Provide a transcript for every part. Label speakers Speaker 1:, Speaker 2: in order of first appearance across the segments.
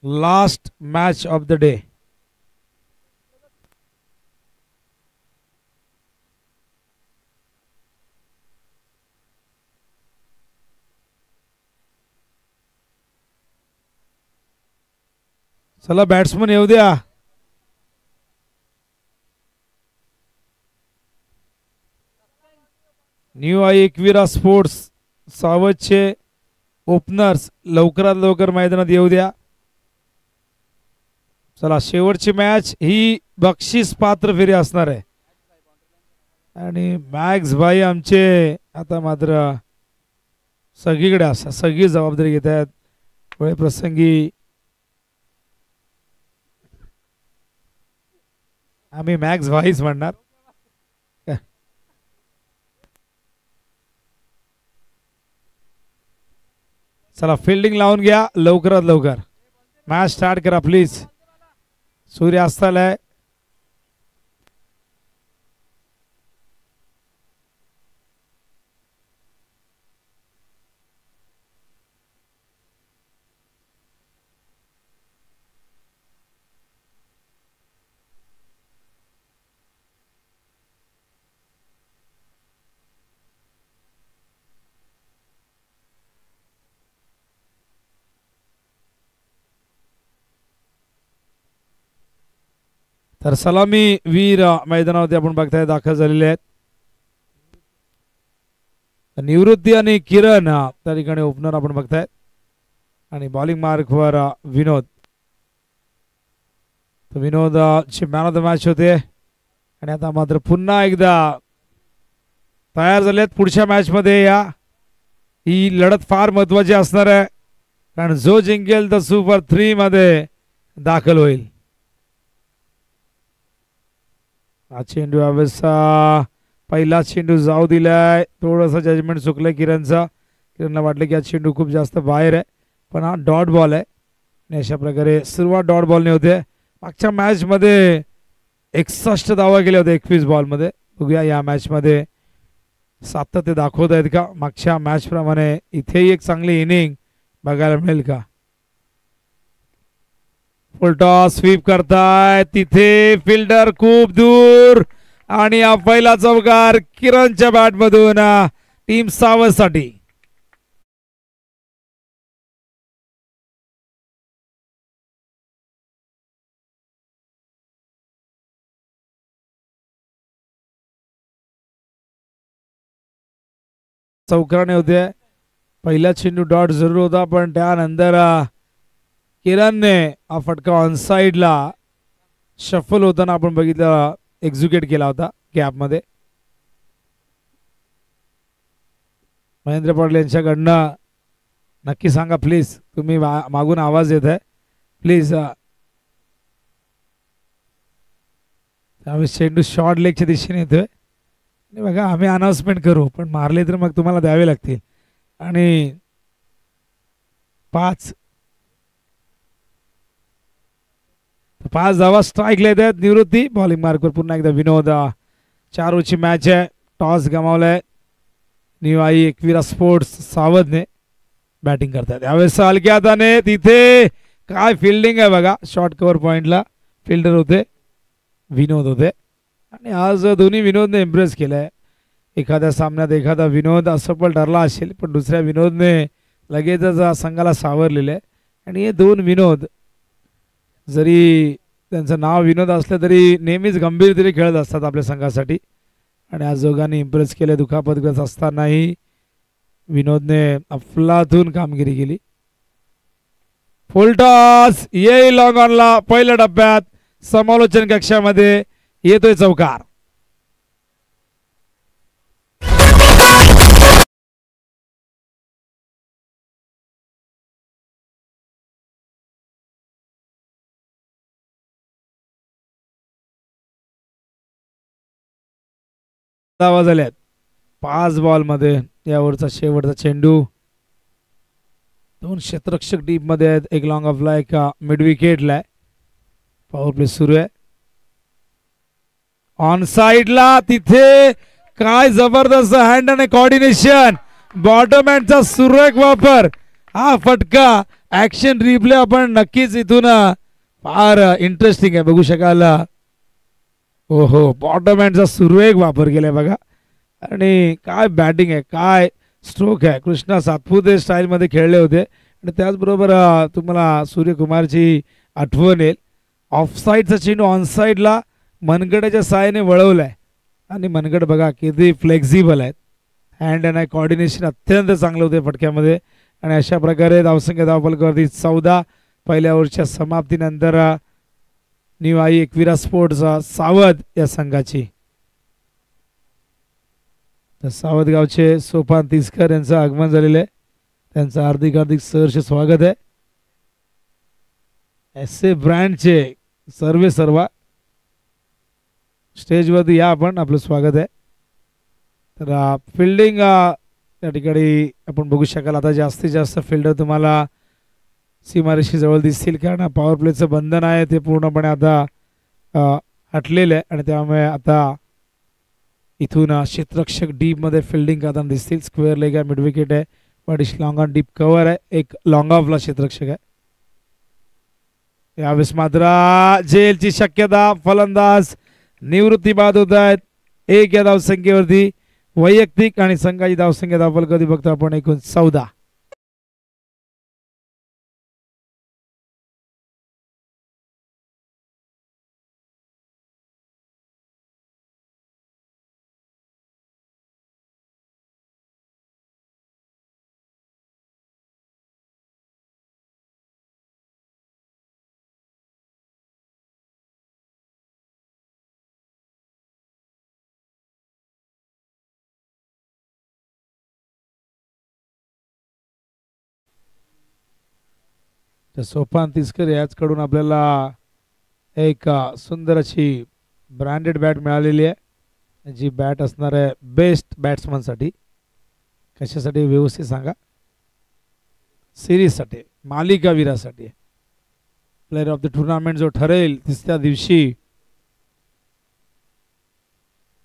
Speaker 1: Last match of the day. चला batsman येऊ द्या. न्यू आई एकविरा स्पोर्ट्स सावधचे ओपनर्स लवकरात लवकर मैदानात येऊ द्या. चला शेवटची मॅच ही बक्षीस पात्र फेरी असणार आहे आणि मॅक्स भाई आमचे आता मात्र सगळीकडे असतात, सगळी जबाबदारी घेत आहेत. वेळे प्रसंगी आम्ही मॅक्स भाईच म्हणणार. चला फिल्डिंग लावून घ्या लवकरात लवकर. मॅच स्टार्ट करा प्लीज. सूर्यास्ताला तर सलामी वीर मैदानावरती आपण बघताय दाखल झालेले आहेत. निवृत्ती आणि किरण त्या ठिकाणी ओपनर आपण बघताय आणि बॉलिंग मार्कवर विनोद. विनोद ची मॅन ऑफ द मॅच होते आणि आता मात्र पुन्हा एकदा तयार झालेत पुढच्या मॅच मध्ये. या ही लढत फार महत्वाची असणार आहे कारण जो जिंकेल तर सुपर 3 मध्ये दाखल होईल. हा चेंडू यावेळेस पहिला चेंडू जाऊ दिलाय. थोडंसं जजमेंट चुकलंय किरणचा. किरणला वाटलं की हा चेंडू खूप जास्त बाहेर आहे पण हा डॉट बॉल आहे आणि अशा प्रकारे सुरुवात डॉट बॉलने होते. मागच्या मॅच मध्ये 61 धावा केल्या होत्या 21 बॉलमध्ये. बघूया या मॅच मध्ये सातत्य दाखवत आहेत का. मागच्या मॅच प्रमाणे इथेही एक चांगली इनिंग बघायला मिळेल का. फुलटॉस स्वीप करताय तिथे फिल्डर खूप दूर आणि हा पहिला चौकार किरणच्या बॅट मधून टीम सावध साठी. चौकाराने होते. पहिला चेंडू डॉट जरूर होता पण त्यानंतर किरणने हा फटका ऑन साइडला शफल होताना आपण बघितलं एक्झिक्यूट केला होता गॅप मध्ये. महेंद्र पाटील यांच्याकडनं नक्की सांगा प्लीज. तुम्ही मागून आवाज येत आहे प्लीज. त्यावेळेस चेंडू शॉर्ट लेगच्या दिशेने येतोय आणि बघा आम्ही अनाउन्समेंट करू पण मारले तर मग तुम्हाला द्यावे लागतील. आणि 5 धावा स्ट्राईक लेत आहेत. निवृत्ती बॉलिंग मार्कवर पुन्हा एकदा विनोद. 4 ओव्हरची मॅच आहे. टॉस गमावलाय. न्यू आई एकविरा स्पोर्ट्स सावधने बॅटिंग करतात. यावेळेस हलक्या हाताने तिथे काय फिल्डिंग आहे बघा. शॉर्ट कव्हर पॉइंटला फिल्डर होते विनोद होते आणि आज दोन्ही विनोदने इम्प्रेस केलंय. एखाद्या सामन्यात एखादा विनोद असफल ठरला असेल पण दुसऱ्या विनोदने लगेचच संघाला सावरलेलं आहे. आणि हे 2 विनोद जरी त्यांचं नाव विनोद असलं तरी नेहमीच गंभीरतेने खेळत असतात आपल्या संघासाठी आणि आज दोघांनी इम्प्रेस केले. दुखापतग्रस्त असतानाही विनोदने अफलातून कामगिरी केली. फुल टॉस येईल लॉंग ऑनला. पहिल्या टप्प्यात समालोचन कक्षामध्ये येतोय चौकार. धावा झाल्यात 5 बॉल मध्ये. यावरचा शेवटचा चेंडू 2 क्षेत्ररक्षक डीप मध्ये आहेत. एक लॉंग ऑफला एक मिड विकेटला. पॉवर प्ले सुरू आहे. ऑन साइडला तिथे काय जबरदस्त हँड आणि कोऑर्डिनेशन. बॉटम हँडचा सुरेख वापर. हा फटका ऍक्शन रिप्ले आपण नक्कीच इथून फार इंटरेस्टिंग आहे बघू शकाल. ओहो बॉटम हँडचा सुरेख वापर केलाय बघा आणि काय बॅटिंग आहे काय स्ट्रोक आहे. कृष्णा सातपुते स्टाईलमध्ये खेळले होते आणि त्याचबरोबर तुम्हाला सूर्यकुमारची आठवण येईल. ऑफसाईडचा चेंडू ऑनसाईडला मनगडाच्या साहाय्याने वळवलाय आणि मनगड बघा किती फ्लेक्झिबल आहेत. हँड अँड आय कॉर्डिनेशन अत्यंत चांगलं होते फटक्यामध्ये आणि अशा प्रकारे धावसंख्या धावफलकावरती 14 पहिल्या ओव्हरच्या समाप्तीनंतर न्यू आई एकविरा स्पोर्ट्स सावध या संघाची. तर सावध गावचे सोपान तिसकर यांचं आगमन झालेलं आहे. त्यांचं हार्दिक हार्दिक सहर्ष स्वागत आहे. एसए ब्रँडचे सर्वा स्टेजवरती या आपण आपलं स्वागत आहे. तर फिल्डिंग त्या ठिकाणी आपण बघू शकाल आता जास्तीत जास्त फिल्डर तुम्हाला सीमारेषी जवळ दिसतील कारण पॉवर प्लेचं बंधन आहे ते पूर्णपणे आता हटलेलं आहे आणि त्यामुळे आता इथून क्षेत्ररक्षक डीपमध्ये फिल्डिंग करताना दिसतील. स्क्वेअर लेग आहे, मिड विकेट आहे, but long on deep cover आहे, एक लॉंग ऑफला क्षेत्ररक्षक आहे. यावेळेस मात्र जेलची शक्यता फलंदाज निवृत्ती बाद होत आहेत. एक या धावसंख्येवरती वैयक्तिक आणि संघाची धावसंख्या धावफल कधी बघतो आपण एकूण 14. तर सोपान तिसकर याचकडून आपल्याला एक सुंदर अशी ब्रँडेड बॅट मिळालेली आहे जी बॅट असणार आहे बेस्ट बॅट्समनसाठी. कशासाठी व्यवस्थित सांगा. सिरीजसाठी मालिकावीरासाठी प्लेअर ऑफ द टुर्नामेंट जो ठरेल तिसऱ्या दिवशी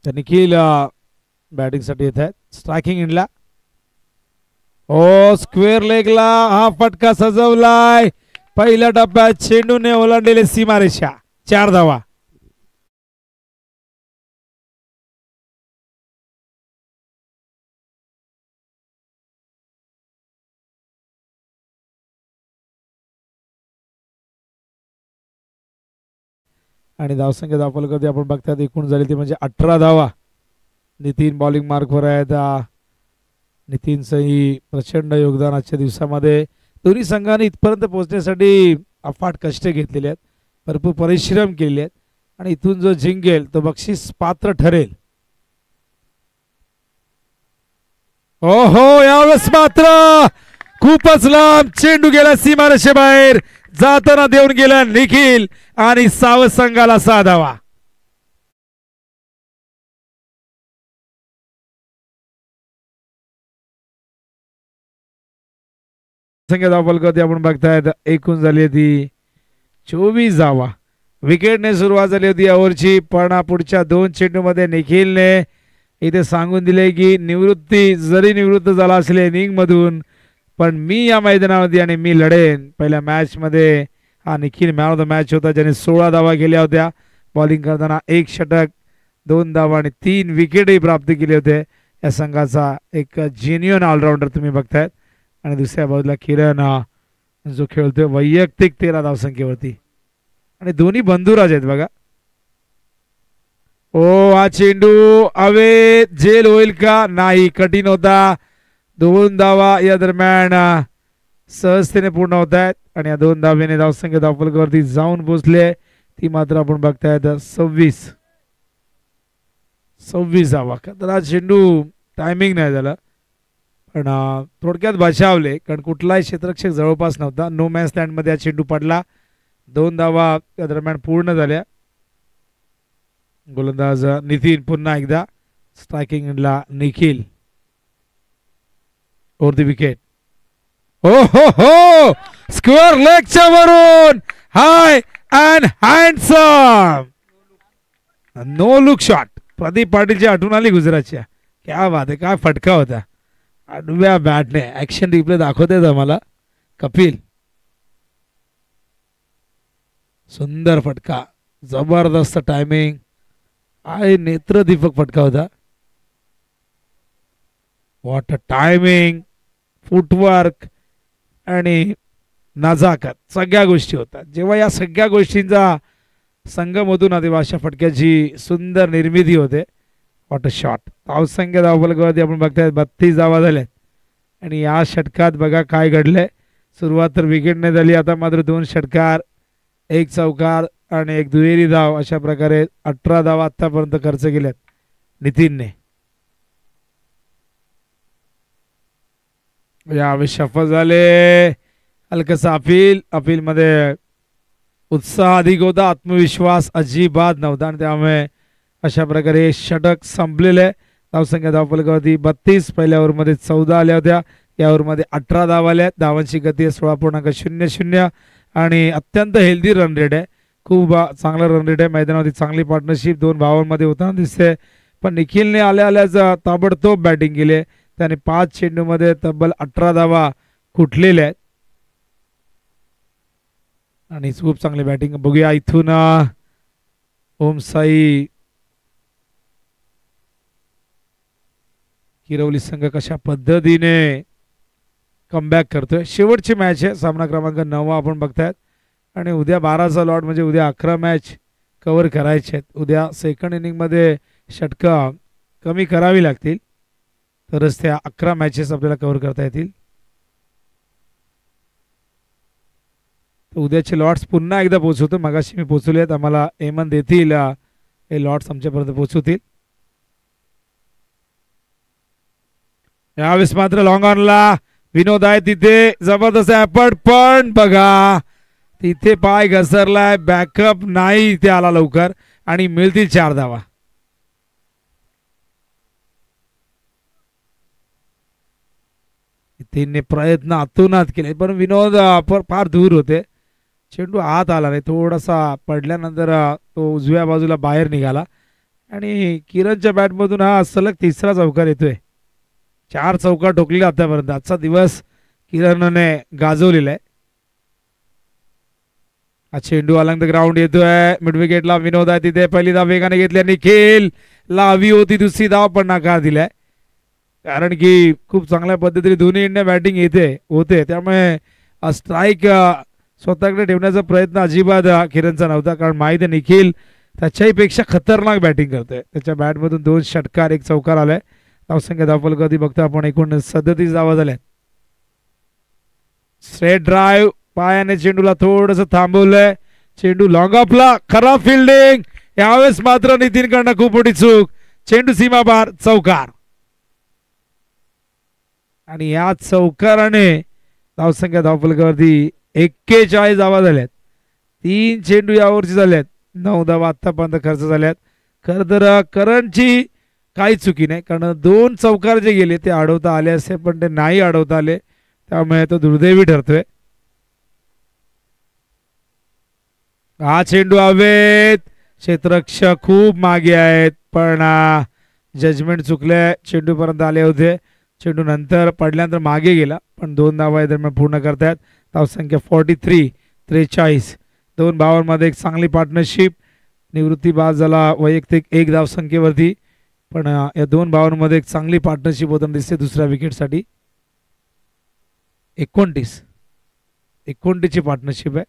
Speaker 1: तर निखिल बॅटिंगसाठी येत आहेत. स्ट्रायकिंग इंडला ओ स्क्वेअर लेगला हा फटका सजवलाय. पहिल्या टप्प्यात चेंडूने ओलांडलेले सीमारेषा 4 धावा. आणि धावसंख्या धावफलक कधी आपण बघतात एकूण झाली ती म्हणजे 18 धावा. नितीन बॉलिंग मार्कवर आहेत. नितीनचंही प्रचंड योगदान आजच्या दिवसामध्ये. दोन्ही संघाने इथपर्यंत पोहोचण्यासाठी अफाट कष्ट घेतलेले आहेत, भरपूर परिश्रम केले आहेत आणि इथून जो जिंकेल तो बक्षीस पात्र ठरेल. ओहो यावेळेस मात्र खूपच लांब चेंडू गेला सीमारेषेबाहेर. जाताना देऊन गेला निखिल आणि सावध संघाला 6 धावा. संख्या धावफलकावरती आपण बघतायत एकूण झाली ती 24 धावा. विकेटने सुरुवात झाली होती ओव्हरची पण पुढच्या 2 चेंडूमध्ये निखिलने इथे सांगून दिले की जरी निवृत्त झाला असेल इनिंग मधून पण मी या मैदानावरती आणि मी लढेन. पहिल्या मॅच मध्ये हा Nikhil man of the match होता ज्याने 16 धावा केल्या होत्या. बॉलिंग करताना 1 षटक 2 धावा आणि 3 विकेटही प्राप्त केले होते. या संघाचा एक जेन्युइन ऑलराऊंडर तुम्ही बघतायत. आणि दुसऱ्या बाजूला किरण जो खेळतोय वैयक्तिक 13 धावसंख्येवरती आणि दोन्ही बंधुराज आहेत बघा. ओ हा चेंडू अवे जेल होईल का नाही. कठीण होता. 2 धावा या दरम्यान सहजतेने पूर्ण होत आहेत आणि या 2 धावेने धावसंख्या धावफलकावरती जाऊन पोहोचले. ती मात्र आपण बघतायत 26 धावा. तर चेंडू टायमिंग नाही झाला पण थोडक्यात बचावले कारण कुठलाही क्षेत्ररक्षक जवळपास नव्हता. नो मॅन स्टँडमध्ये हा चेंडू पडला. 2 धावा त्या दरम्यान पूर्ण झाल्या. गोलंदाज नितीन पुन्हा एकदा. स्ट्रायकिंग इंडला निखिल. Over the wicket. ओ हो स्क्वेअर लेगच्या वरून high and handsome no look shot. Pradeep पाटीलची आठवण आली गुजरातच्या. क्या बात आहे. काय फटका होता. आडव्या बॅटने ऍक्शन रिप्ले दाखवते आम्हाला कपिल. सुंदर फटका, जबरदस्त टायमिंग आणि नेत्रदीपक फटका होता. व्हॉट अ टायमिंग, फुटवर्क आणि नजाकत सगळ्या गोष्टी होतात. जेव्हा या सगळ्या गोष्टींचा संगम होतो ना तेव्हा अशा फटक्याची सुंदर निर्मिती होते. What a shot. धावसंख्या धावफलकावरती आपण बघताय 32 धावा झाल्यात आणि या षटकात बघा काय घडलंय. सुरुवात तर विकेटने झाली, आता मात्र 2 षटकार, 1 चौकार आणि 1 दुहेरी धाव अशा प्रकारे 18 धावा आतापर्यंत खर्च केल्यात नितीनने. यावेळी सफल झाले. हलकसा अपील मध्ये उत्साह अधिक होता, आत्मविश्वास अजिबात नव्हता आणि त्यामुळे अशा प्रकारे षटक संपलेले. धावसंख्या धावफलकावरती 32, पहिल्या ओव्हरमध्ये 14 आल्या होत्या, या ओव्हरमध्ये 18 धावा आल्या. धावांची गती 16.00 आणि अत्यंत हेल्दी रन रेट आहे. खूप चांगला रन रेट आहे. मैदानावरती चांगली पार्टनरशिप 2 भावांमध्ये होताना दिसते. पण निखिलने आल्याच ताबडतोब बॅटिंग केली. त्याने 5 चेंडूमध्ये तब्बल 18 धावा कुठलेल्या आहेत आणि खूप चांगली बॅटिंग. बघूया इथून ओम साई किरवली संघ कशा पद्धतीने कमबॅक करतोय. शेवटची मॅच आहे, सामना क्रमांक 9 आपण बघतायत आणि उद्या 12चा लॉट म्हणजे उद्या 11 मॅच कव्हर करायचे आहेत. उद्या सेकंड इनिंगमध्ये षटकं कमी करावी लागतील तरच त्या 11 मॅचेस आपल्याला कव्हर करता येतील. उद्याचे लॉट्स पुन्हा एकदा पोहोचवतो. मगाशी मी पोहोचवले आहेत, आम्हाला एमन देतील हे लॉट्स आमच्यापर्यंत पोहोचवतील. यावेळेस मात्र लॉंग ऑनला विनोद आहे तिथे, जबरदस्त एफर्ट, पण बघा तिथे पाय घसरलाय, बॅकअप नाही इथे आला लवकर आणि मिळतील 4 धावा. तिने प्रयत्न आतोनात केले पण विनोद फार दूर होते. चेंडू आत आला नाही, थोडासा पडल्यानंतर तो उजव्या बाजूला बाहेर निघाला आणि किरणच्या बॅटमधून हा सलग 3रा चौकार येतोय. 4 चौकार ठोकलेला आतापर्यंत. आजचा दिवस किरणने गाजवलेला आहे. हा चेंडू अलंग द ग्राउंड येतोय, मिड विकेटला विनोद आहे तिथे. पहिली धाव वेगाने घेतली, निखिल ला हवी होती दुसरी धाव पण नकार दिलाय, कारण की खूप चांगल्या पद्धतीने दोन्ही इंडिया बॅटिंग येते होते, त्यामुळे स्ट्राईक स्वतःकडे ठेवण्याचा प्रयत्न अजिबात किरणचा नव्हता, कारण माहीत आहे निखिल त्याच्याही पेक्षा खतरनाक बॅटिंग करतोय. त्याच्या बॅटमधून 2 षटकार 1 चौकार आलाय. धावसंख्या धावफलकावरती बघतो आपण 37 धावा झाल्या. स्ट्रेट ड्राईव्ह, पायाने चेंडूला थोडंसं थांबवलंय, चेंडू लॉंग ऑफला, खराब फिल्डिंग. यावेळेस मात्र नितीनकडनं खूप मोठी चूक, चेंडू सीमापार, चौकार. आणि या चौकाराने धावसंख्या धावफलकावरती 41 धावा झाल्यात. 3 चेंडू यावरची झाल्यात, 9 धावा आतापर्यंत खर्च झाल्यात. खरं तर करणची काही चुकी नाही, कारण 2 चौकार जे गेले ते अडवता आले असते पण ते नाही अडवता आले, त्यामुळे तो दुर्दैवी ठरतोय. हा चेंडू हवेत, क्षेत्ररक्षक खूप मागे आहेत पण जजमेंट चुकले. चेंडू पर्यंत आले होते, चेंडू नंतर पडल्यानंतर मागे गेला पण 2 धावा दरम्यान पूर्ण करतायत. धावसंख्या 43-43. 2 भावांमध्ये एक चांगली पार्टनरशिप. निवृत्ती बाद झाला वैयक्तिक 1 धावसंख्येवरती, पण या 2 भावांमध्ये एक चांगली पार्टनरशिप होताना दिसते दुसऱ्या विकेटसाठी. 29 ची पार्टनरशिप आहे.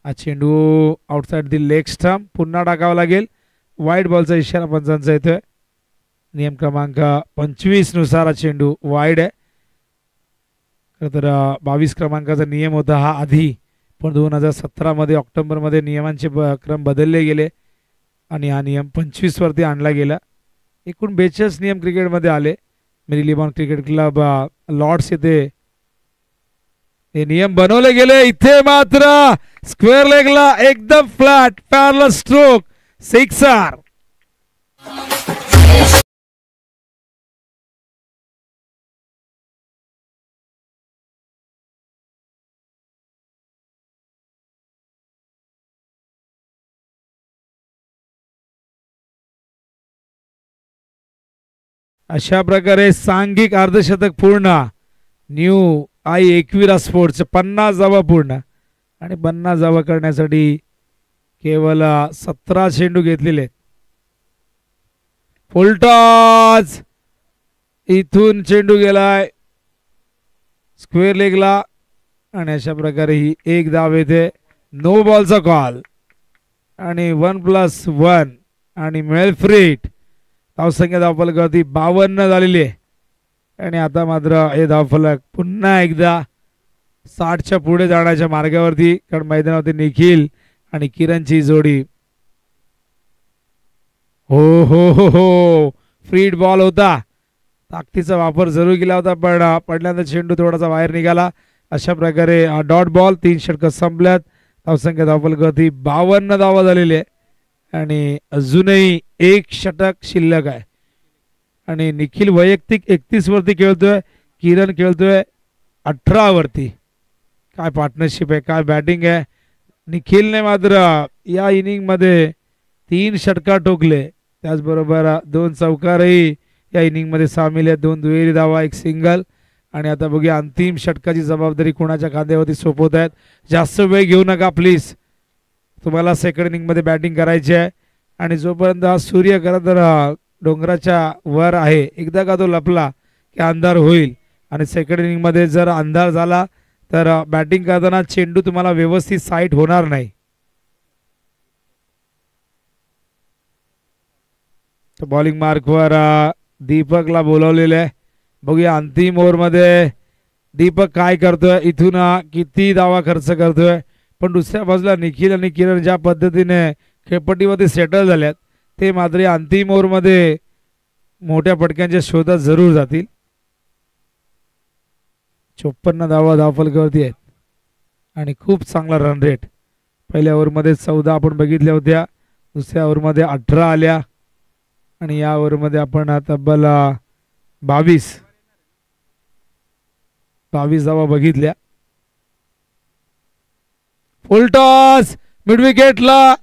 Speaker 1: हा चेंडू आउटसाइड दी लेग स्टंप, पुन्हा टाकावा लागेल. वाईड बॉलचा इशारा पंचांचा येतोय. नियम क्रमांक 25 नुसार हा चेंडू वाईड आहे. खरं तर 22 क्रमांकाचा नियम होता हा आधी, पण 2017 मध्ये ऑक्टोबरमध्ये नियमांचे क्रम बदलले गेले आणि हा नियम 25 वरती आणला गेला. एकूण 42 नियम क्रिकेटमध्ये आले. मेरीलेबॉन क्रिकेट क्लब लॉर्ड्स येथे हे नियम बनवले गेले. इथे मात्र स्क्वेअर लेगला एकदम फ्लॅट पॅरलल स्ट्रोक, सिक्सर. अशा प्रकारे सांघिक अर्धशतक पूर्ण. न्यू आई एकविरा स्पोर्ट्स 50 धावा पूर्ण आणि 50 धावा करण्यासाठी केवळ 17 चेंडू घेतलेले. फुलटॉस इथून चेंडू गेलाय स्क्वेअर लेगला आणि अशा प्रकारे ही एक धाव येते. नो बॉलचा कॉल आणि 1+1 आणि मेलफ्रीट धावसंख्या धावफलकावरती 52 झालेली आहे. आणि आता मात्र हे धावफलक पुन्हा एकदा 60च्या पुढे जाण्याच्या मार्गावरती, कारण मैदानावरती निखिल आणि किरणची जोडी. हो हो हो हो फ्रीड बॉल होता, ताकदीचा वापर जरूर केला होता, पण पडल्यानंतर चेंडू थोडासा बाहेर निघाला. अशा प्रकारे डॉट बॉल. 3 षटक संपल्यात. धावसंख्या धावफलकावरती 52 धावा झालेली आहे आणि अजूनही 1 षटक शिल्लक आहे. आणि निखिल वैयक्तिक 31 वरती खेळतोय, किरण खेळतोय 18 वरती. काय पार्टनरशिप आहे, काय बॅटिंग आहे. निखिलने मात्र या इनिंग मध्ये 3 षटकार ठोकले, त्याचबरोबर 2 चौकारही या इनिंग मध्ये सामील आहेत. 2 दुहेरी धावा, 1 सिंगल. आणि आता बघूया अंतिम षटकाची जबाबदारी कोणाच्या खांद्यावरती सोपवत आहेत. जास्त वेळ घेऊ नका प्लीज, तुम्हाला सेकंड इनिंग मध्ये बॅटिंग करायची आहे. आणि जोपर्यंत हा सूर्य खरं तर डोंगराच्या वर आहे, एकदा का तो लपला की अंधार होईल. आणि सेकंड इनिंग मध्ये जर अंधार झाला तर बॅटिंग करताना चेंडू तुम्हाला व्यवस्थित साईट होणार नाही. बॉलिंग मार्कवर दीपकला बोलवलेले आहे. बघूया अंतिम ओव्हर मध्ये दीपक काय करतोय, इथून किती धावा खर्च करतोय. पण दुसऱ्या बाजूला निखिल आणि किरण ज्या पद्धतीने खेळपट्टीवरती सेटल झाल्यात, ते मात्र अंतिम ओव्हर मध्ये मोठ्या फटक्यांच्या शोधात जरूर जातील. 54 धावा धावफलकावरती आहेत आणि खूप चांगला रन रेट. पहिल्या ओव्हरमध्ये 14 आपण बघितल्या होत्या, दुसऱ्या ओव्हरमध्ये 18 आल्या आणि या ओव्हरमध्ये आपण तब्बल 22 धावा बघितल्या. फुलटॉस मिड विकेटला,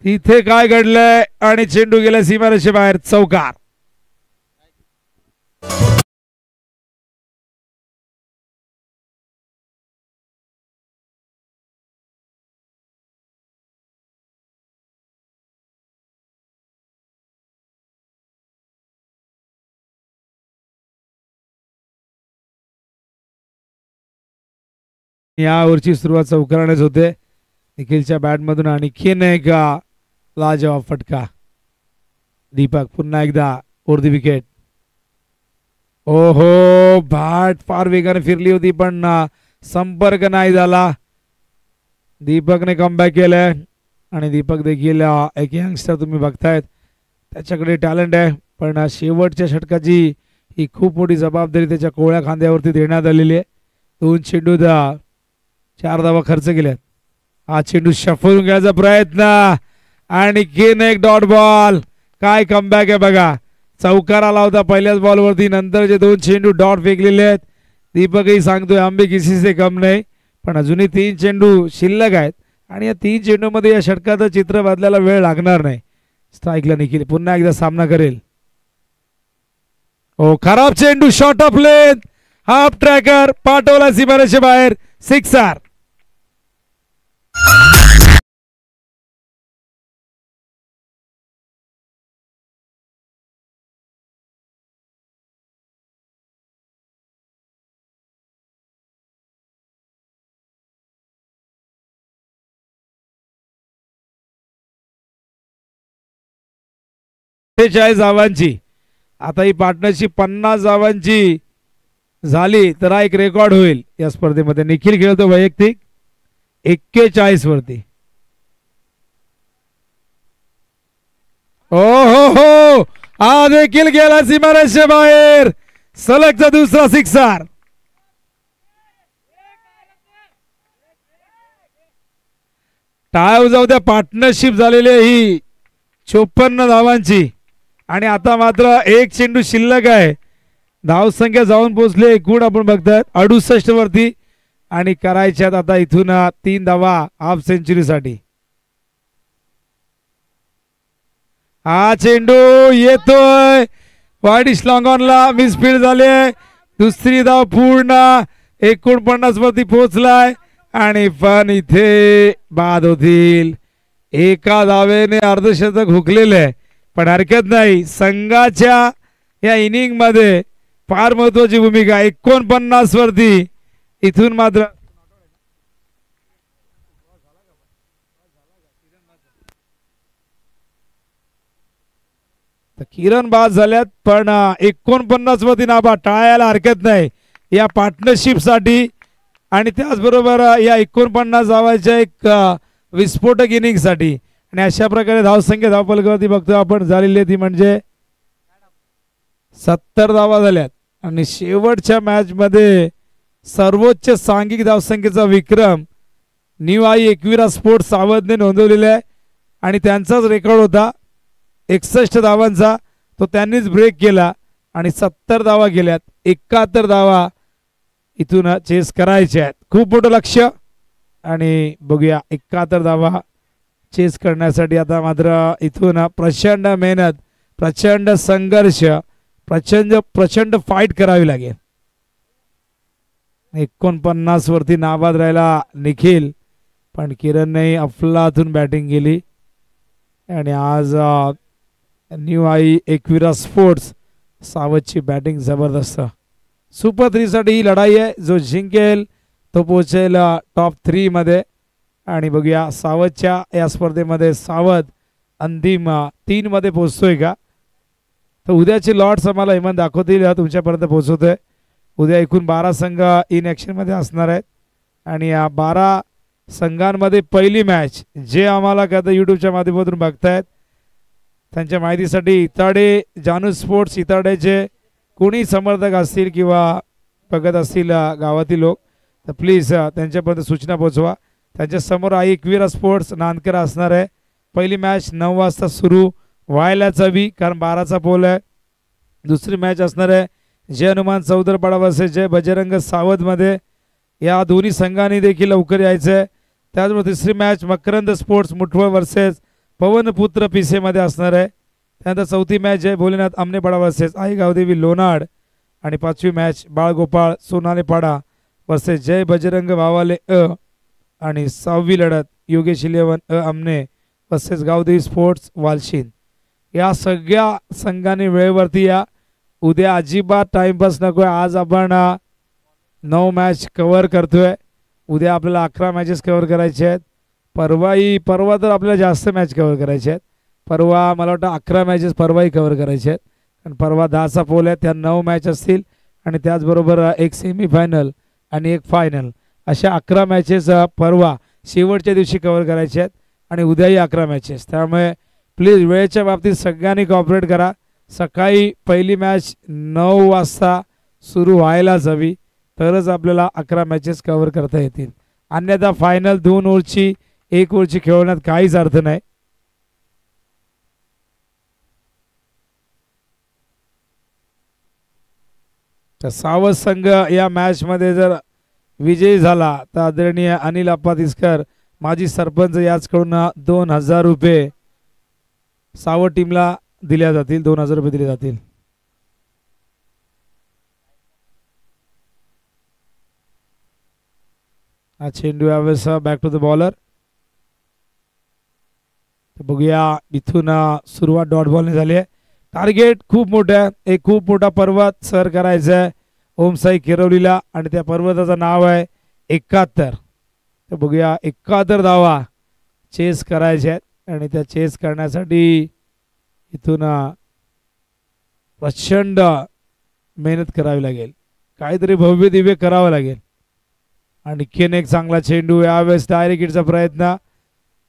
Speaker 1: तिथे काय घडलंय आणि चेंडू गेला सीमारेषे बाहेर. चौकार. यावरची सुरुवात चौकारानेच होते. निखिलच्या बॅटमधून आणखीन एक लाजवाब फटका. दीपक पुन्हा एकदा ओर दी विकेट. ओहो, बॅट फार वेगाने फिरली होती पण संपर्क नाही झाला. दीपकने कमबॅक केलंय आणि दीपक देखील एक यंगस्टर तुम्ही बघतायत, त्याच्याकडे टॅलेंट आहे. पण शेवटच्या षटकाची ही खूप मोठी जबाबदारी त्याच्या कोळ्या खांद्यावरती देण्यात आलेली आहे. 2 चेंडू 4 धावा खर्च केल्यात. हा चेंडू शफलून घ्यायचा प्रयत्न आणि केन एक डॉट बॉल. काय कमबॅक आहे बघा. चौकार आला होता पहिल्याच बॉलवरती, नंतरचे 2 चेंडू डॉट फेकलेले आहेत. दीपकही सांगतोय आंबे किसी से कम नाही, पण अजूनही 3 चेंडू शिल्लक आहेत आणि या 3 चेंडू मध्ये या षटकाचं चित्र बदलायला वेळ लागणार नाही. स्ट्राईकला निखिल पुन्हा एकदा सामना करेल. ओ खराब चेंडू, short of length, half tracker, पाठवला सीमारेषे बाहेर. 6 40 धावांची. आता ही पार्टनरशिप 50 धावांची झाली तर हा एक रेकॉर्ड होईल या स्पर्धेमध्ये. निखिल खेळतो वैयक्तिक 41 वरती. ओ हो हो, हा देखील गेला सीमारेषे बाहेर. सलगचा दुसरा 6. टाय जाऊ द्या, पार्टनरशिप झालेली आहे ही 54 धावांची आणि आता मात्र 1 चेंडू शिल्लक आहे. धावसंख्या जाऊन पोहोचले एकूण आपण बघताय 68 वरती आणि करायच्यात आता इथून 3 धावा हाफ सेंचुरी साठी. हा चेंडू येतोय वाईडिश लॉंग ऑनला, मिसफील्ड झाले. दुसरी धाव पूर्ण 49 वरती पोहोचलाय आणि पण इथे बाद होतील. एका धावेने अर्धशतक हुकलेले आहे, पण हरकत नाही. संघाच्या या इनिंग मध्ये फार महत्वाची भूमिका. 49 वरती इथून मात्र किरण बाद झाल्यात, पण 49 वरती नाबा टाळायला हरकत नाही या पार्टनरशिप साठी. आणि त्याचबरोबर या 49 धावाच्या एक विस्फोटक इनिंग साठी. आणि अशा प्रकारे धावसंख्या धावफलकावरती बघतो आपण झालेली ती म्हणजे 70 धावा झाल्यात. आणि शेवटच्या मॅच मध्ये सर्वोच्च सांघिक धावसंख्येचा विक्रम न्यू आई एकविरा स्पोर्ट्स सावधने नोंदवलेला आहे. आणि त्यांचाच रेकॉर्ड होता 61 धावांचा, तो त्यांनीच ब्रेक केला आणि 70 धावा गेल्यात. 71 धावा इथून चेस करायचे आहेत. खूप मोठं लक्ष. आणि बघूया 71 धावा चेस करण्यासाठी आता मात्र इथून प्रचंड मेहनत, प्रचंड संघर्ष, प्रचंड फाईट करावी लागेल. 49 वरती नाबाद राहिला निखिल, पण किरणने अफलातून बॅटिंग केली. आणि आज न्यू आई एकविरा स्पोर्ट्स सावधची बॅटिंग जबरदस्त. सुपर 3 साठी ही लढाई आहे. जो जिंकेल तो पोहोचेल टॉप 3 मध्ये. आणि बघूया सावधच्या या स्पर्धेमध्ये सावध अंतिम 3 मध्ये पोहोचतोय का. तर उद्याचे लॉट्स आम्हाला हेमंत दाखवतील, तुमच्यापर्यंत पोहोचवतोय. उद्या एकूण 12 संघ इन ॲक्शन मध्ये असणार आहेत. आणि या 12 संघांमध्ये पहिली मॅच जे आम्हाला आता यूट्यूबच्या माध्यमातून बघतायत त्यांच्या माहितीसाठी इताडे जानू स्पोर्ट्स इताडेचे कोणी समर्थक असतील किंवा बघत असतील गावातील लोक तर प्लीज त्यांच्यापर्यंत सूचना पोहोचवा. त्यांच्यासमोर आई एकविरा स्पोर्ट्स नांदकर असणार आहे. पहिली मॅच 9 वाजता सुरू व्हायलाच हवी, कारण 12चा पोल आहे. दुसरी मॅच असणार आहे जय हनुमान चौदरपाडा वर्सेस जय बजरंग सावधमध्ये. या दोन्ही संघांनी देखील लवकर यायचं आहे. त्याचबरोबर तिसरी match Makarand sports Muthwal versus Pavanputra पिसेमध्ये असणार आहे. त्यानंतर चौथी मॅच जय भोलेनाथ आमनेपाडा वर्सेस आई गावदेवी लोणाड. आणि 5वी मॅच बाळगोपाळ सोनालेपाडा वर्सेस जय बजरंग वावाले आणि 6वी लढत योगेश 11 आमने वर्सेस गावदेवी स्पोर्ट्स वालशीन. या सगळ्या संघांनी वेळेवरती या. उद्या अजिबात टाइमपास नको आहे. आज आपण 9 मॅच कव्हर करतोय. उद्या आपल्याला 11 मॅचेस कव्हर करायचे आहेत. परवा तर आपल्याला जास्त मॅच कव्हर करायचे आहेत. परवा मला वाटतं 11 मॅचेस परवाही कव्हर करायचे आहेत. आणि परवा 10चा पोल आहे, त्या 9 मॅच असतील. आणि त्याचबरोबर एक सेमीफायनल आणि एक फायनल अशा 11 मॅचेस परवा शेवटच्या दिवशी कव्हर करायचे आहेत. आणि उद्याही 11 मॅचेस. त्यामुळे प्लीज वेळेच्या बाबतीत सगळ्यांनी कॉपरेट करा. सकाळी पहिली मॅच 9 वाजता सुरू व्हायलाच हवी, तरच आपल्याला 11 मॅचेस कव्हर करता येतील. अन्यथा फायनल 2 ओव्हरची 1 ओव्हरची खेळण्यात काहीच अर्थ नाही. तर सावध संघ या मॅच मध्ये जर विजयी झाला तर आदरणीय अनिल आप्पा तिसकर माजी सरपंच याचकडून 2000 रुपये सावध टीमला दिल्या जातील. 2000 रुपये दिले जातील. हा चेंडू यावेळेस बॅक टू द बॉलर. बघूया इथून सुरुवात डॉट बॉलने झाली आहे. टार्गेट खूप मोठं आहे. एक खूप मोठा पर्वत सर करायचा आहे ओमसाई किरवलीला आणि त्या पर्वताचं नाव आहे 71. तर बघूया 71 धावा चेस करायचे आहेत. आणि त्या चेस करण्यासाठी इथून प्रचंड मेहनत करावी लागेल. काहीतरी भव्य दिव्य करावं लागेल. आणखीन एक चांगला चेंडू यावेळेस डायरेक्ट हिटचा प्रयत्न.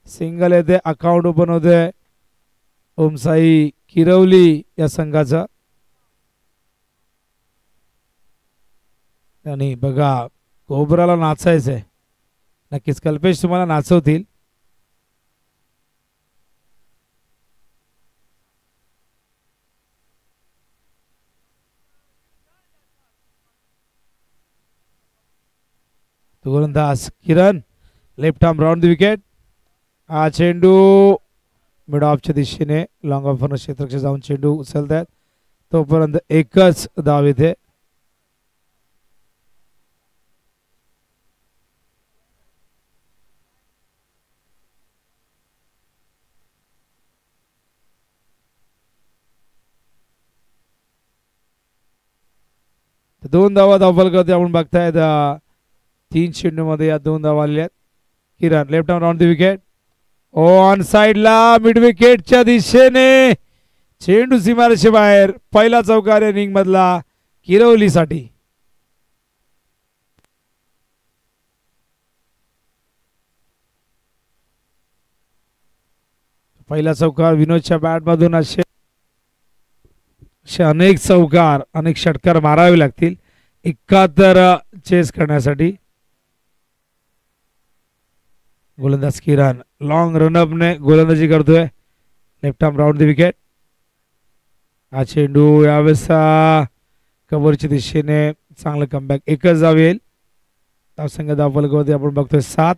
Speaker 1: सिंगल येते, अकाउंट ओपन होते ओमसाई किरवली या संघाचा. आणि बघा कोबराला नाचायचंय. नक्कीच कल्पेश तुम्हाला नाचवतील. गोलंदाज Kiran left arm round the wicket. हा चेंडू मिड ऑफच्या दिशेने लॉंग ऑफर क्षेत्ररक्षक जाऊन चेंडू उचलतात. तोपर्यंत एकच धाव येते. 2 धावा धावफलकावरती आपण बघतायत. 3 चेंडूमध्ये या 2 धावा आलेल्या आहेत. Kiran left arm round the wicket. On साइडला मिड विकेटच्या दिशेने चेंडू सीमारेषे बाहेर. पहिला चौकार इनिंग मधला किरवलीसाठी. पहिला चौकार विनोदच्या बॅट मधून असे अनेक चौकार अनेक षटकार मारावे लागतील 71 चेस करण्यासाठी. गोलंदाज किरण लॉंग रनअप ने गोलंदाजी करतोय. Left arm round the wicket. हा चेंडू यावेळेस कव्हरच्या दिशेने चांगलं कमबॅक. एकच धाव येईल. धावसंख्या धावफलकावरती आपण बघतोय 7.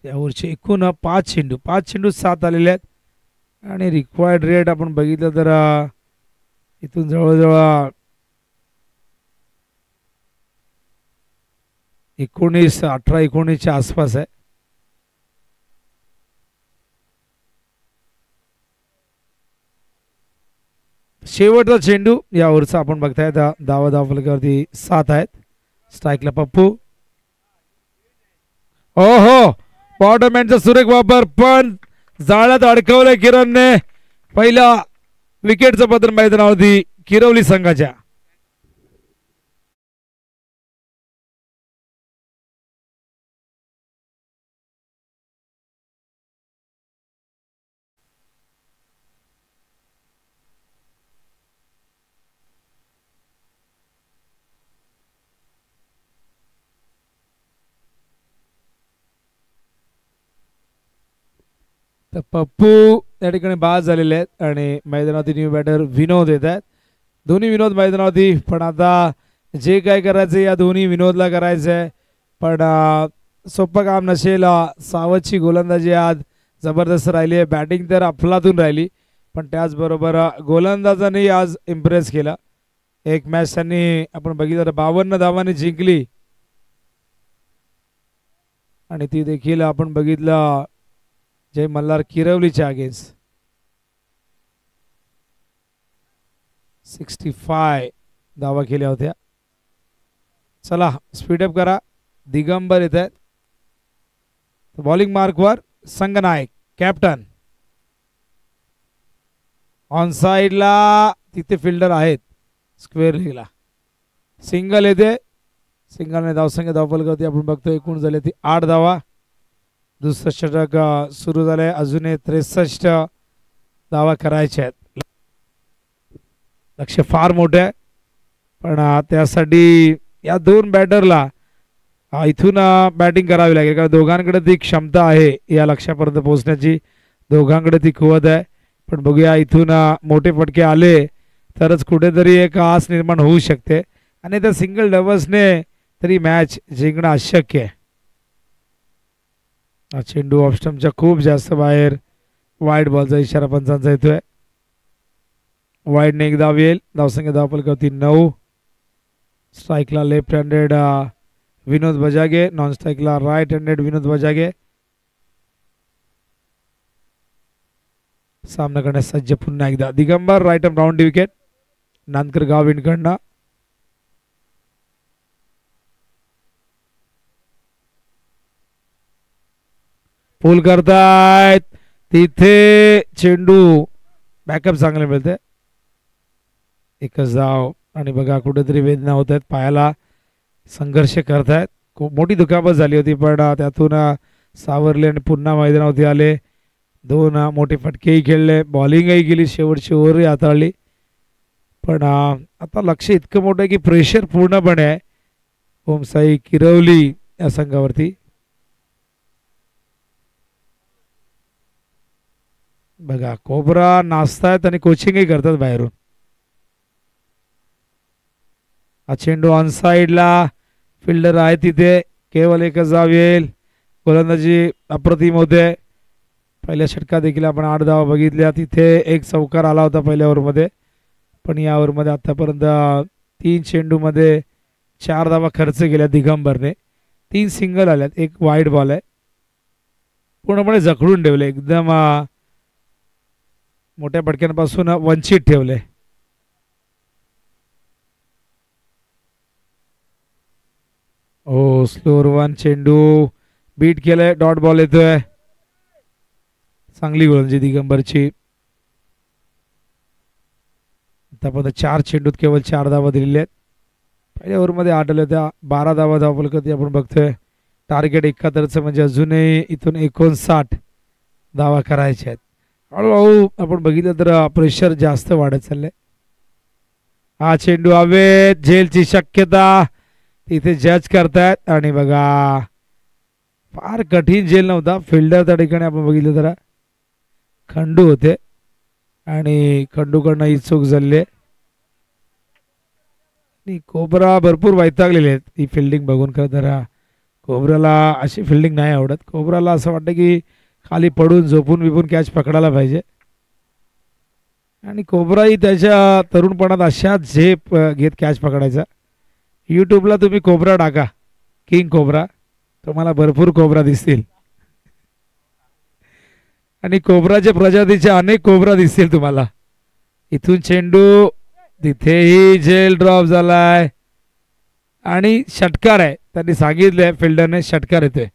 Speaker 1: यावरचे एकूण 5 चेंडू 7 आलेले आहेत. आणि रिक्वायर्ड रेट आपण बघितलं तर इथून जवळजवळ 18-19च्या आसपास आहे. शेवटचा चेंडू यावरचा आपण बघताय. धावा धावफलकावरती 7 आहेत. स्ट्राईकला पप्पू. ओहो बॉटमॅनचा सुरेख वापर पण जाळ्यात अडकवलंय किरणने. पहिला विकेटचं पतन मैदानावरती किरवली संघाच्या. तर पप्पू या ठिकाणी बाद झालेले आहेत आणि मैदानावरती न्यू बॅटर विनोद येत आहेत. दोन्ही विनोद मैदानावरती. पण आता जे काय करायचं या दोन्ही विनोदला करायचं आहे. पण सोपं काम नसेल. सावधची गोलंदाजी आज जबरदस्त राहिली आहे. बॅटिंग तर अफलातून राहिली पण त्याचबरोबर गोलंदाजाने आज इम्प्रेस केला. एक मॅच त्यांनी आपण बघितलं तर 52 धावांनी जिंकली आणि ती देखील आपण बघितलं जय मल्हार किरवलीच्या अगेन्स्ट 65 धावा केल्या होत्या. चला स्पीडअप करा. दिगंबर येत आहेत. बॉलिंग मार्कवर संगनायक कॅप्टन. ऑन साइडला तिथे फिल्डर आहेत. स्क्वेअर लेगला सिंगल येते. सिंगलने धावसंख्या धावफलकावरती आपण बघतो एकूण झाले ती 8 धावा. दुसरं षटक सुरू झालंय. अजून 63 धावा करायच्या आहेत. लक्ष फार मोठे आहे पण त्यासाठी या 2 बॅटरला इथून बॅटिंग करावी लागेल कारण दोघांकडे ती क्षमता आहे या लक्ष्यापर्यंत पोहोचण्याची. दोघांकडे ती कुवत आहे. पण बघूया इथून मोठे फटके आले तरच कुठेतरी एक आस निर्माण होऊ शकते आणि त्या सिंगल डबल्सने तरी मॅच जिंकणं अशक्य आहे. चेंडू ऑफस्टम्पच्या खूप जास्त बाहेर. वाईड बॉलचा इशारा पंचांचा येतोय. वाईडने एक धाव येईल. धावसंख्या धावफलकावरती 9. स्ट्राईकला left handed Vinod Bajage. Non स्ट्राईकला राईट हँडेड विनोद बजागे. सामना करण्यास सज्ज पुन्हा एकदा Digambar. Right arm round wicket. Nandkar गाव इनकडनं. पुल करतायत तिथे चेंडू बॅकअप चांगले मिळते. एकच धाव आणि बघा कुठेतरी वेदना होत आहेत. पायाला संघर्ष करतायत. खूप मोठी दुखापत झाली होती पण त्यातून सावरले आणि पुन्हा मैदानावरती आले. 2 मोठे फटकेही खेळले. बॉलिंगही केली. शेवटची ओव्हरही हाताळली. पण आता लक्ष इतकं मोठं आहे की प्रेशर पूर्णपणे आहे ओमसाई किरवली या संघावरती. बघा कोबरा नाचतायत आणि कोचिंगही करतात बाहेरून. हा चेंडू ऑन साइडला फिल्डर आहे तिथे. केवळ एकच धाव येईल. गोलंदाजी अप्रतिम होते. पहिल्या षटकात देखील आपण 8 धावा बघितल्या. तिथे एक चौकार आला होता पहिल्या ओव्हरमध्ये पण या ओव्हरमध्ये आतापर्यंत 3 चेंडूमध्ये 4 धावा खर्च केल्या दिगंबरने. 3 सिंगल आल्यात. एक वाईड बॉल आहे. पूर्णपणे जखडून ठेवले. एकदम मोठ्या फटक्यांपासून वंचित ठेवले. ओ स्लोअर वन चेंडू बीट केलंय. डॉट बॉल येतोय. चांगली गोलंदाजी दिगंबरची. आतापर्यंत 4 चेंडूत केवळ 4 धावा दिलेल्या आहेत. पहिल्या ओव्हरमध्ये 8 आल्या होत्या. 12 धावा धावफलक आपण बघतोय. टार्गेट 71चं म्हणजे अजूनही इथून 59 धावा करायच्या आहेत. हळूहळू आपण बघितलं तर प्रेशर जास्त वाढत चाललंय. हा चेंडू हवेत. झेलची शक्यता इथे जज करतायत आणि बघा फार कठीण झेल नव्हता. फिल्डर त्या ठिकाणी आपण बघितलं तर खंडू होते आणि खंडूकडनं ही चूक झाली. आणि कोबरा भरपूर वैतागलेले आहेत ही फिल्डिंग बघून. खरं तर कोबराला अशी फिल्डिंग नाही आवडत. कोबराला असं वाटतं की खाली पडून झोपून बिपून कॅच पकडायला पाहिजे. आणि कोबराही त्याच्या तरुणपणात अशाच झेप घेत कॅच पकडायचा. यूट्यूबला तुम्ही कोबरा टाका, किंग कोबरा, तुम्हाला भरपूर कोबरा दिसतील. आणि कोबराच्या प्रजातीचे अनेक कोबरा दिसतील तुम्हाला. इथून चेंडू तिथेही झेल ड्रॉप झालाय आणि षटकार आहे. त्यांनी सांगितलंय फिल्डरने षटकार येतोय.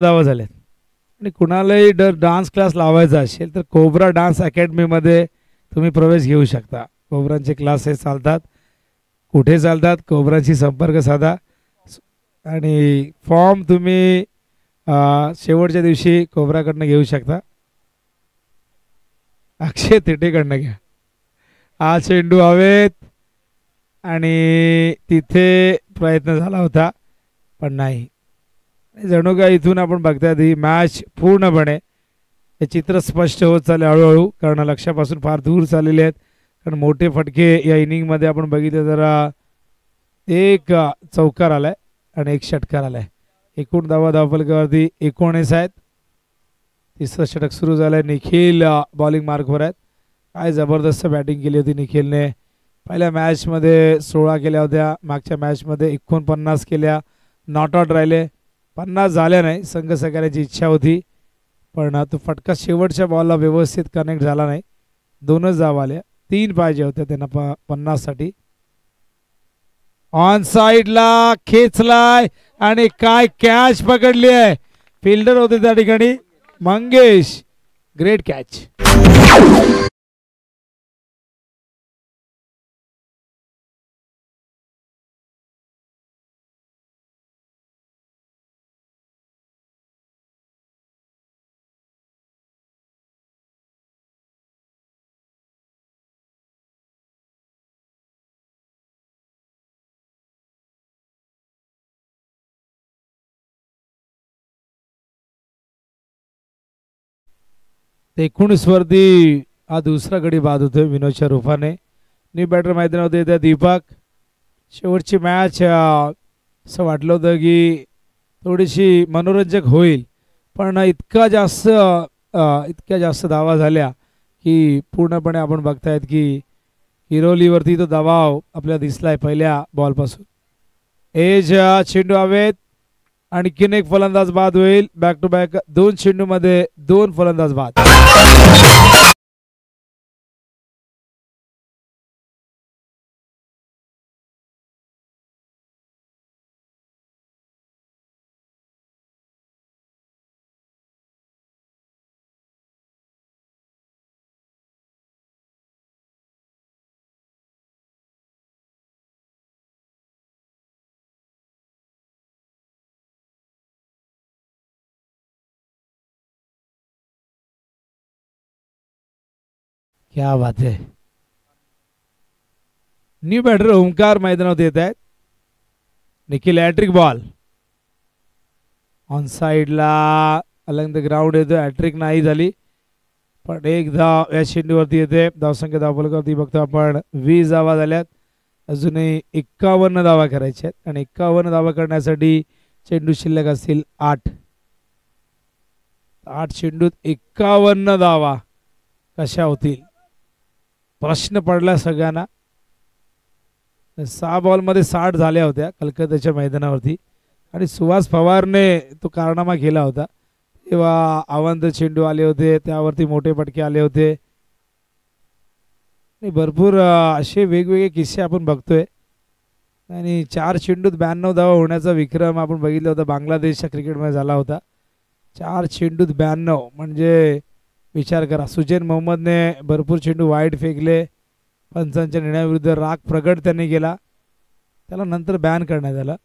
Speaker 1: धावा झाल्यात. आणि कुणालाही डान्स क्लास लावायचा असेल तर कोबरा डान्स अकॅडमीमध्ये तुम्ही प्रवेश घेऊ शकता. कोबरांचे क्लासेस चालतात. कुठे चालतात कोबरांशी संपर्क साधा. आणि फॉर्म तुम्ही शेवटच्या दिवशी कोबराकडनं घेऊ शकता. अक्षय तिटेकडनं घ्या. हा चेंडू हवेत आणि तिथे प्रयत्न झाला होता पण नाही. जणू काय इथून आपण बघताय ही मॅच पूर्णपणे हे चित्र स्पष्ट होत चालले हळूहळू. कारण लक्षापासून फार दूर चाललेले आहेत. कारण मोठे फटके या इनिंगमध्ये आपण बघितले तर एक चौकार आलाय आणि एक षटकार आलाय. एकूण धावफलकावरती 19 आहेत. तिसरं षटक सुरू झालंय. निखिल बॉलिंग मार्कवर आहेत. काय जबरदस्त बॅटिंग केली होती निखिलने. पहिल्या मॅचमध्ये 16 केल्या होत्या. मागच्या मॅचमध्ये 49 केल्या. नॉट आउट राहिले. 50 झाल्या नाही. संघ सगळ्याची इच्छा होती पण तो फटका शेवटच्या बॉलला व्यवस्थित कनेक्ट झाला नाही. 2च धावा आल्या. 3 पाहिजे होत्या त्यांना 50 साठी. ऑन साइडला खेचलाय आणि काय कॅच पकडली आहे. फिल्डर होते त्या ठिकाणी मंगेश. Great catch. ते 19 वरती हा दुसरा गडी बाद होतोय विनोदच्या रूपाने. न्यू बॅटर मैदानावर येत्या दीपक. शेवटची मॅच असं वाटलं होतं की थोडीशी मनोरंजक होईल पण इतक्या जास्त धावा झाल्या की पूर्णपणे आपण बघतायत की हिरोलीवरती तो दबाव आपल्याला दिसलाय पहिल्या बॉलपासून. एज चेंडू हवेत. आणखीन एक फलंदाज बाद होईल. बॅक टू बॅक 2 चेंडूमध्ये 2 फलंदाज बाद. क्या बात है. न्यू बॅटर ओमकार मैदानात येत आहेत. निखिल हॅट्रिक बॉल ऑन साइडला अलंग द ग्राउंड येतो. हॅट्रिक नाही झाली. पण एक धाव या चेंडूवरती येते. धावसंख्या धावफलकावरती बघतो आपण 20 धावा झाल्यात. अजूनही 51 धावा करायच्या आहेत आणि 51 धावा करण्यासाठी चेंडू शिल्लक असतील 8. 8 चेंडूत 51 धावा कशा होतील प्रश्न पडला सगळ्यांना. 6 बॉलमध्ये 60 झाल्या होत्या कलकत्त्याच्या मैदानावरती आणि सुहास पवारने तो कारनामा केला होता. तेव्हा अवंत चेंडू आले होते, त्यावरती मोठे फटके आले होते. भरपूर असे वेगवेगळे किस्से आपण बघतोय आणि 4 चेंडूत 92 धावा होण्याचा विक्रम आपण बघितला होता बांगलादेशच्या क्रिकेटमध्ये झाला होता. 4 चेंडूत 92 म्हणजे विचार करा. सुजैन मोहम्मदने भरपूर चेंडू वाईट फेकले. पंचांच्या निर्णयाविरुद्ध राग प्रगट त्यांनी केला. त्याला नंतर बॅन करण्यात आलं.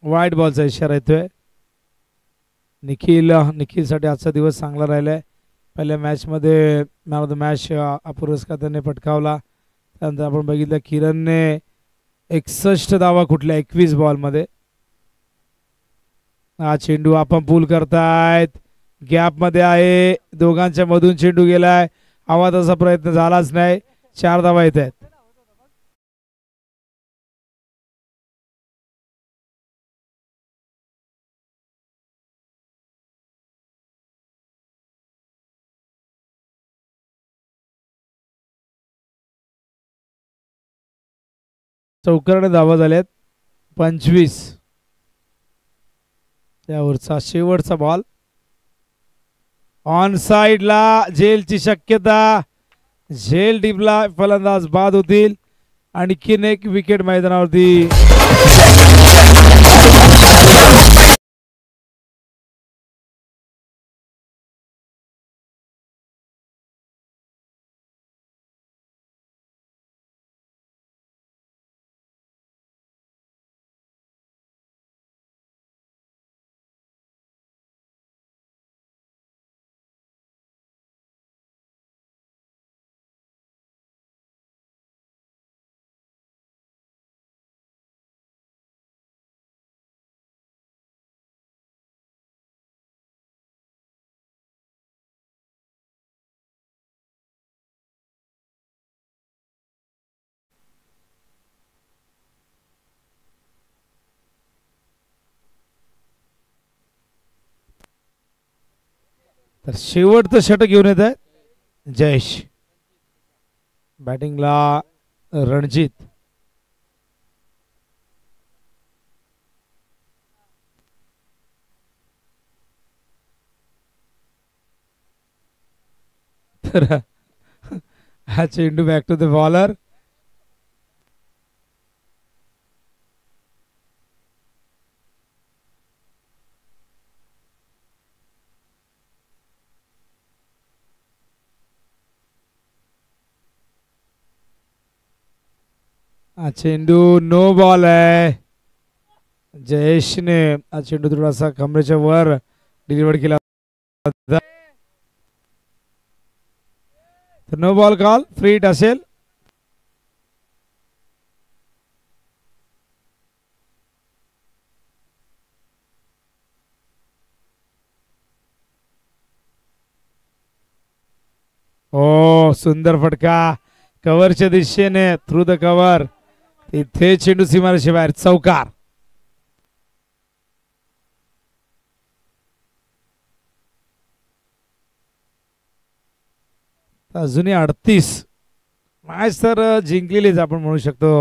Speaker 1: वाईट बॉलचा इशारा येतोय. निखिलसाठी आजचा दिवस चांगला राहिलाय. पहिल्या मॅचमध्ये मॅन ऑफ द मॅच हा पुरस्कार त्यांनी पटकावला. त्यानंतर आपण बघितलं किरणने 61 धावा कुठल्या 21 बॉलमध्ये. हा चेंडू आपण पूल करतायत. गॅपमध्ये आहे. दोघांच्या मधून चेंडू गेलाय. आवाजाचा प्रयत्न झालाच नाही. 4 धावा येत आहेत. चौकारने धावा झाल्यात 25. त्यावरचा शेवटचा बॉल ऑन साइडला. झेलची शक्यता. झेल टिपला. फलंदाज बाद होतील. आणखीन एक विकेट मैदानावरती. तर शेवटचं षटक घेऊन येत आहे जयेश. बॅटिंगला रणजित. तर हा चेंडू बॅक टू द बॉलर. हा चेंडू नो बॉल आहे. जयेशने हा चेंडू थोडासा कमरेच्या वर डिलिव्हर केला. No ball call. Free hit असेल. ओ सुंदर फटका कव्हरच्या दिशेने थ्रू द कव्हर. इथे चेंडू सीमारेषे बाहेर. चौकार. अजूनही 38. मॅच तर जिंकलेलीच आपण म्हणू शकतो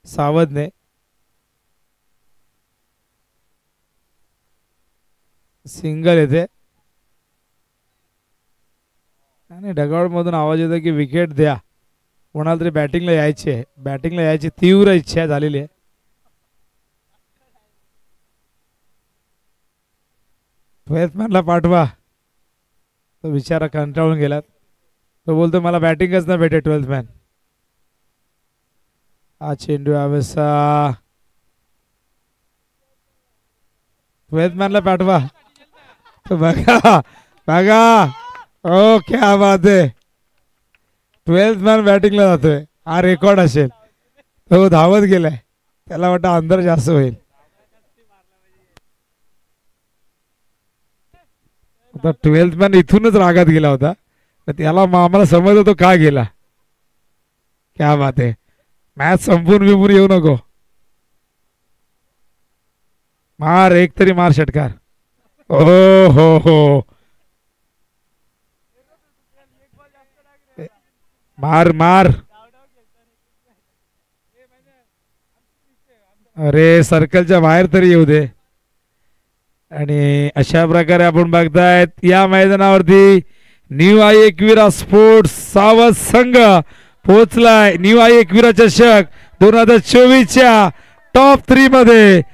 Speaker 1: सावधने. सिंगल येते आणि डगआउट मधून आवाज येतो की विकेट द्या. कोणाला तरी बॅटिंगला यायची आहे. बॅटिंगला यायची तीव्र इच्छा झालेली आहे. बॅट्समॅनला पाठवा. तो बिचारा कंटाळून गेला. तो बोलतो मला बॅटिंगच ना भेटे 12th मॅन. हा चेंडू यावेळेसा 12th मॅनला पाठवा. तो बघा बघा. ओ क्या बात आहे. 12th मॅन बॅटिंगला जातोय. हा रेकॉर्ड असेल. तो धावत गेलाय. त्याला वाटतं अंदर जास्त होईल. आता 12th मॅन इथूनच रागात गेला होता, तर त्याला आम्हाला समजलं तो का गेला. क्या बात आहे. मॅच संपून बिपून येऊ नको. मार एक तरी मार षटकार. ओ हो मार मार. अरे सर्कलच्या बाहेर तरी येऊ दे. आणि अशा प्रकारे आपण बघतायत या मैदानावरती न्यू आई एकविरा स्पोर्ट्स सावध संघ पोहोचलाय न्यू आई एकविरा चषक 2024च्या टॉप 3 मध्ये.